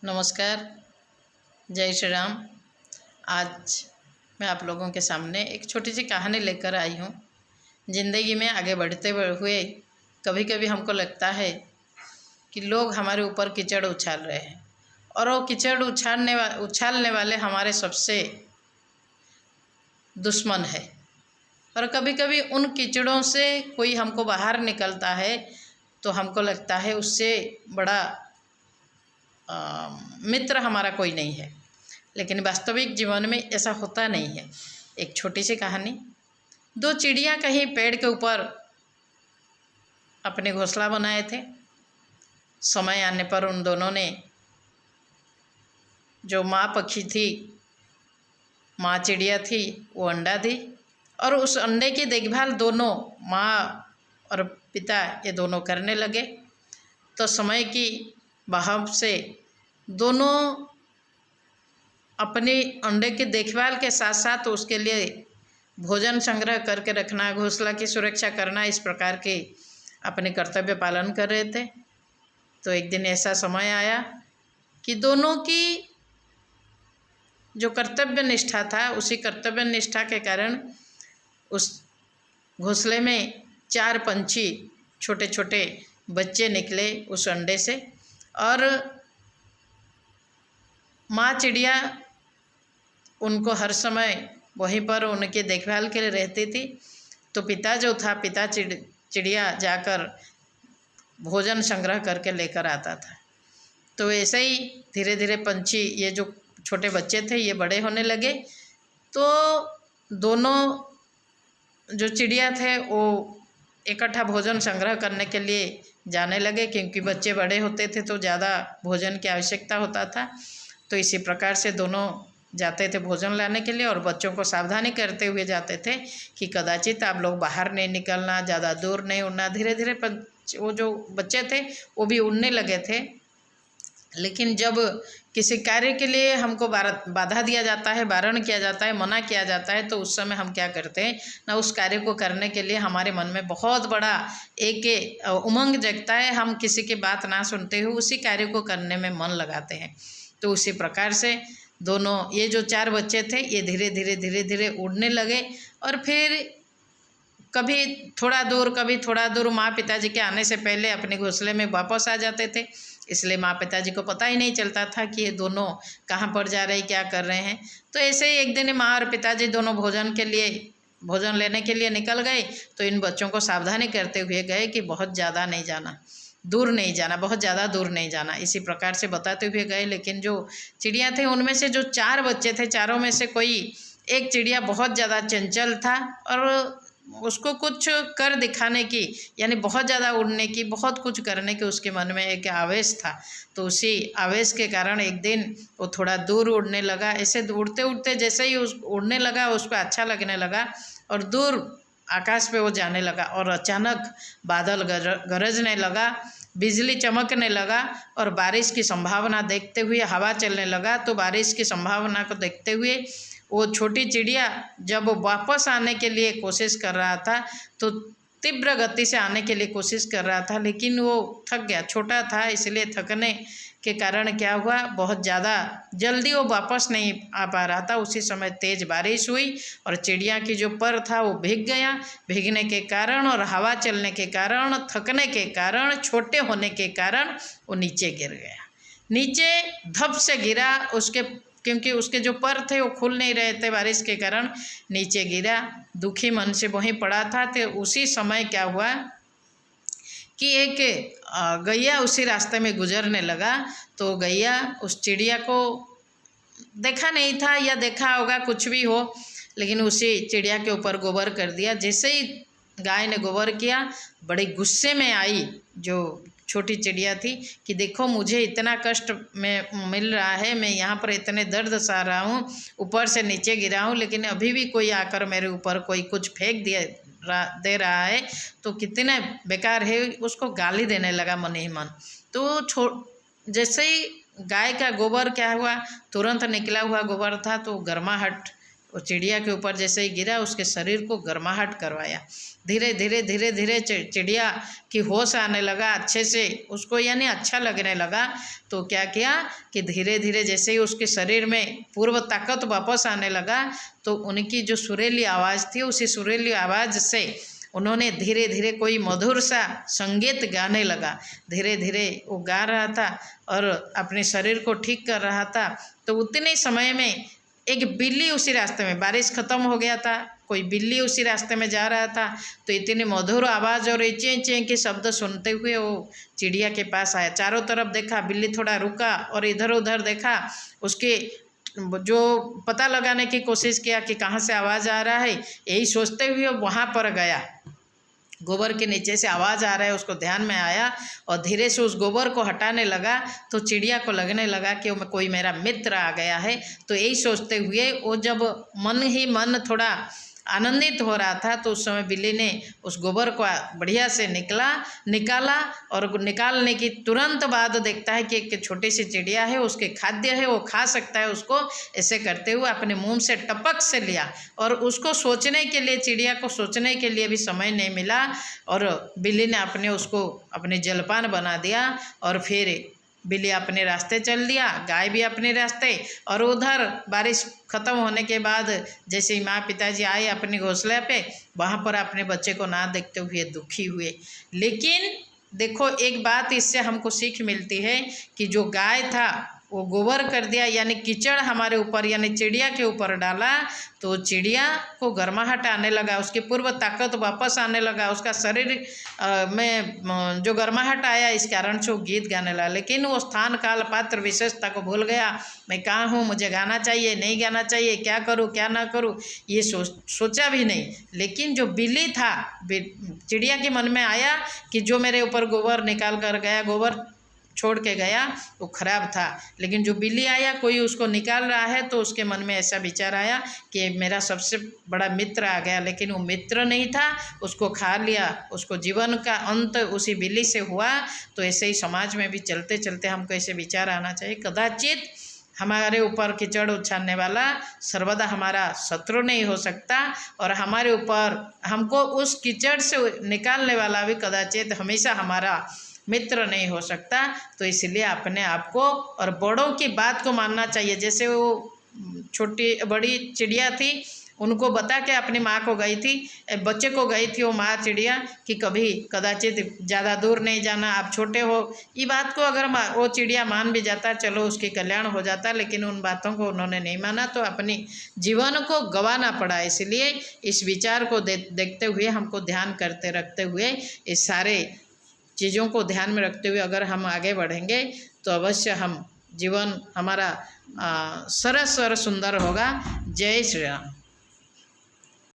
नमस्कार। जय श्री राम। आज मैं आप लोगों के सामने एक छोटी सी कहानी लेकर आई हूँ। ज़िंदगी में आगे बढ़ते हुए कभी कभी हमको लगता है कि लोग हमारे ऊपर कीचड़ उछाल रहे हैं और वो कीचड़ उछालने वाले हमारे सबसे दुश्मन है। और कभी कभी उन कीचड़ों से कोई हमको बाहर निकलता है तो हमको लगता है उससे बड़ा मित्र हमारा कोई नहीं है। लेकिन वास्तविक जीवन में ऐसा होता नहीं है। एक छोटी सी कहानी। दो चिड़िया कहीं पेड़ के ऊपर अपने घोंसला बनाए थे। समय आने पर उन दोनों ने, जो माँ पक्षी थी, माँ चिड़िया थी, वो अंडा दी और उस अंडे की देखभाल दोनों माँ और पिता ये दोनों करने लगे। तो समय की बहाव से दोनों अपने अंडे की देखभाल के साथ साथ उसके लिए भोजन संग्रह करके रखना, घोंसला की सुरक्षा करना, इस प्रकार के अपने कर्तव्य पालन कर रहे थे। तो एक दिन ऐसा समय आया कि दोनों की जो कर्तव्य निष्ठा था, उसी कर्तव्य निष्ठा के कारण उस घोंसले में 4 पंछी, छोटे छोटे बच्चे निकले उस अंडे से। और माँ चिड़िया उनको हर समय वहीं पर उनकी देखभाल के लिए रहती थी। तो पिता जो था, पिता चिड़िया जाकर भोजन संग्रह करके लेकर आता था। तो ऐसे ही धीरे धीरे पंछी, ये जो छोटे बच्चे थे, ये बड़े होने लगे। तो दोनों जो चिड़िया थे वो इकट्ठा भोजन संग्रह करने के लिए जाने लगे, क्योंकि बच्चे बड़े होते थे तो ज़्यादा भोजन की आवश्यकता होता था। तो इसी प्रकार से दोनों जाते थे भोजन लाने के लिए और बच्चों को सावधानी करते हुए जाते थे कि कदाचित आप लोग बाहर नहीं निकलना, ज़्यादा दूर नहीं उड़ना। धीरे धीरे वो जो बच्चे थे वो भी उड़ने लगे थे। लेकिन जब किसी कार्य के लिए हमको बाधा दिया जाता है, बारण किया जाता है, मना किया जाता है, तो उस समय हम क्या करते हैं ना, उस कार्य को करने के लिए हमारे मन में बहुत बड़ा एक उमंग जगता है। हम किसी की बात ना सुनते हुए उसी कार्य को करने में मन लगाते हैं। तो उसी प्रकार से दोनों, ये जो 4 बच्चे थे, ये धीरे धीरे उड़ने लगे। और फिर कभी थोड़ा दूर माँ पिताजी के आने से पहले अपने घोंसले में वापस आ जाते थे। इसलिए माँ पिताजी को पता ही नहीं चलता था कि ये दोनों कहाँ पर जा रहे हैं, क्या कर रहे हैं। तो ऐसे ही एक दिन माँ और पिताजी दोनों भोजन लेने के लिए निकल गए। तो इन बच्चों को सावधानी करते हुए गए कि बहुत ज़्यादा नहीं जाना, दूर नहीं जाना, बहुत ज़्यादा दूर नहीं जाना, इसी प्रकार से बताते हुए गए। लेकिन जो चिड़िया थे उनमें से जो 4 बच्चे थे, चारों में से कोई एक चिड़िया बहुत ज़्यादा चंचल था और उसको कुछ कर दिखाने की, यानी बहुत ज़्यादा उड़ने की, बहुत कुछ करने की उसके मन में एक आवेश था। तो उसी आवेश के कारण एक दिन वो थोड़ा दूर उड़ने लगा। ऐसे उड़ते उड़ते जैसे ही उस उड़ने लगा, उसको अच्छा लगने लगा और दूर आकाश पे वो जाने लगा। और अचानक बादल गरजने लगा, बिजली चमकने लगा और बारिश की संभावना देखते हुए हवा चलने लगा। तो बारिश की संभावना को देखते हुए वो छोटी चिड़िया जब वापस आने के लिए कोशिश कर रहा था, तो तीव्र गति से आने के लिए कोशिश कर रहा था, लेकिन वो थक गया। छोटा था, इसलिए थकने के कारण क्या हुआ, बहुत ज़्यादा जल्दी वो वापस नहीं आ पा रहा था। उसी समय तेज़ बारिश हुई और चिड़िया की जो पर था वो भीग गया। भीगने के कारण और हवा चलने के कारण, थकने के कारण, छोटे होने के कारण वो नीचे गिर गया। नीचे धप से गिरा, क्योंकि उसके जो पर थे वो खुल नहीं रहे थे बारिश के कारण। नीचे गिरा, दुखी मन से वहीं पड़ा था। तो उसी समय क्या हुआ कि एक गैया उसी रास्ते में गुजरने लगा। तो गैया उस चिड़िया को देखा नहीं था, या देखा होगा, कुछ भी हो, लेकिन उसी चिड़िया के ऊपर गोबर कर दिया। जैसे ही गाय ने गोबर किया, बड़े गुस्से में आई जो छोटी चिड़िया थी कि देखो, मुझे इतना कष्ट में मिल रहा है, मैं यहाँ पर इतने दर्द सह रहा हूँ, ऊपर से नीचे गिरा हूँ, लेकिन अभी भी कोई आकर मेरे ऊपर कोई कुछ फेंक दे रहा है, तो कितना बेकार है। उसको गाली देने लगा मन ही मन। तो जैसे ही गाय का गोबर क्या हुआ, तुरंत निकला हुआ गोबर था, तो गर्माहट वो चिड़िया के ऊपर जैसे ही गिरा उसके शरीर को गर्माहट करवाया। धीरे धीरे धीरे धीरे चिड़िया की होश आने लगा अच्छे से, उसको यानी अच्छा लगने लगा। तो क्या किया कि धीरे धीरे जैसे ही उसके शरीर में पूर्व ताकत वापस आने लगा तो उनकी जो सुरीली आवाज़ थी उसी सुरीली आवाज़ से उन्होंने धीरे धीरे कोई मधुर सा संगीत गाने लगा। धीरे धीरे वो गा रहा था और अपने शरीर को ठीक कर रहा था। तो उतने समय में एक बिल्ली उसी रास्ते में, बारिश ख़त्म हो गया था, कोई बिल्ली उसी रास्ते में जा रहा था। तो इतनी मधुर आवाज़ और चें चें के शब्द सुनते हुए वो चिड़िया के पास आया। चारों तरफ देखा, बिल्ली थोड़ा रुका और इधर उधर देखा, उसके जो पता लगाने की कोशिश किया कि कहाँ से आवाज़ आ रहा है। यही सोचते हुए वहाँ पर गया, गोबर के नीचे से आवाज़ आ रहा है उसको ध्यान में आया और धीरे से उस गोबर को हटाने लगा। तो चिड़िया को लगने लगा कि कोई मेरा मित्र आ गया है। तो यही सोचते हुए वो जब मन ही मन थोड़ा आनंदित हो रहा था तो उस समय बिल्ली ने उस गोबर को बढ़िया से निकाला और निकालने की तुरंत बाद देखता है कि एक छोटी सी चिड़िया है, उसके खाद्य है, वो खा सकता है उसको। ऐसे करते हुए अपने मुंह से टपक से लिया और उसको सोचने के लिए, चिड़िया को सोचने के लिए भी समय नहीं मिला और बिल्ली ने उसको अपने जलपान बना दिया। और फिर बिल्ली अपने रास्ते चल दिया, गाय भी अपने रास्ते। और उधर बारिश ख़त्म होने के बाद जैसे ही माँ पिताजी आए अपने घोंसले पे, वहाँ पर अपने बच्चे को ना देखते हुए दुखी हुए। लेकिन देखो एक बात इससे हमको सीख मिलती है कि जो गाय था वो गोबर कर दिया, यानी कीचड़ हमारे ऊपर यानी चिड़िया के ऊपर डाला, तो चिड़िया को गर्माहट आने लगा, उसकी पूर्व ताकत वापस आने लगा, उसका शरीर में जो गर्माहट आया इस कारण से वो गीत गाने लगा। लेकिन वो स्थान काल पात्र विशेषता को भूल गया। मैं कहाँ हूँ, मुझे गाना चाहिए नहीं गाना चाहिए, क्या करूँ क्या ना करूँ, ये सोचा भी नहीं। लेकिन जो बिल्ली था, चिड़िया के मन में आया कि जो मेरे ऊपर गोबर निकाल कर गया, गोबर छोड़ के गया, वो खराब था। लेकिन जो बिल्ली आया, कोई उसको निकाल रहा है, तो उसके मन में ऐसा विचार आया कि मेरा सबसे बड़ा मित्र आ गया। लेकिन वो मित्र नहीं था, उसको खा लिया, उसको जीवन का अंत उसी बिल्ली से हुआ। तो ऐसे ही समाज में भी चलते चलते हमको ऐसे विचार आना चाहिए, कदाचित हमारे ऊपर कीचड़ उछालने वाला सर्वदा हमारा शत्रु नहीं हो सकता और हमारे ऊपर हमको उस कीचड़ से निकालने वाला भी कदाचित हमेशा हमारा मित्र नहीं हो सकता। तो इसलिए अपने आप को और बड़ों की बात को मानना चाहिए। जैसे वो छोटी बड़ी चिड़िया थी, उनको बता के अपनी माँ को गई थी, बच्चे को गई थी वो माँ चिड़िया कि कभी कदाचित ज़्यादा दूर नहीं जाना, आप छोटे हो। ये बात को अगर वो चिड़िया मान भी जाता, चलो उसकी कल्याण हो जाता, लेकिन उन बातों को उन्होंने नहीं माना तो अपनी जीवन को गंवाना पड़ा। इसलिए इस विचार को देखते हुए, हमको ध्यान करते रखते हुए, इस सारे चीज़ों को ध्यान में रखते हुए अगर हम आगे बढ़ेंगे तो अवश्य हम जीवन हमारा सरस और सुंदर होगा। जय श्री राम।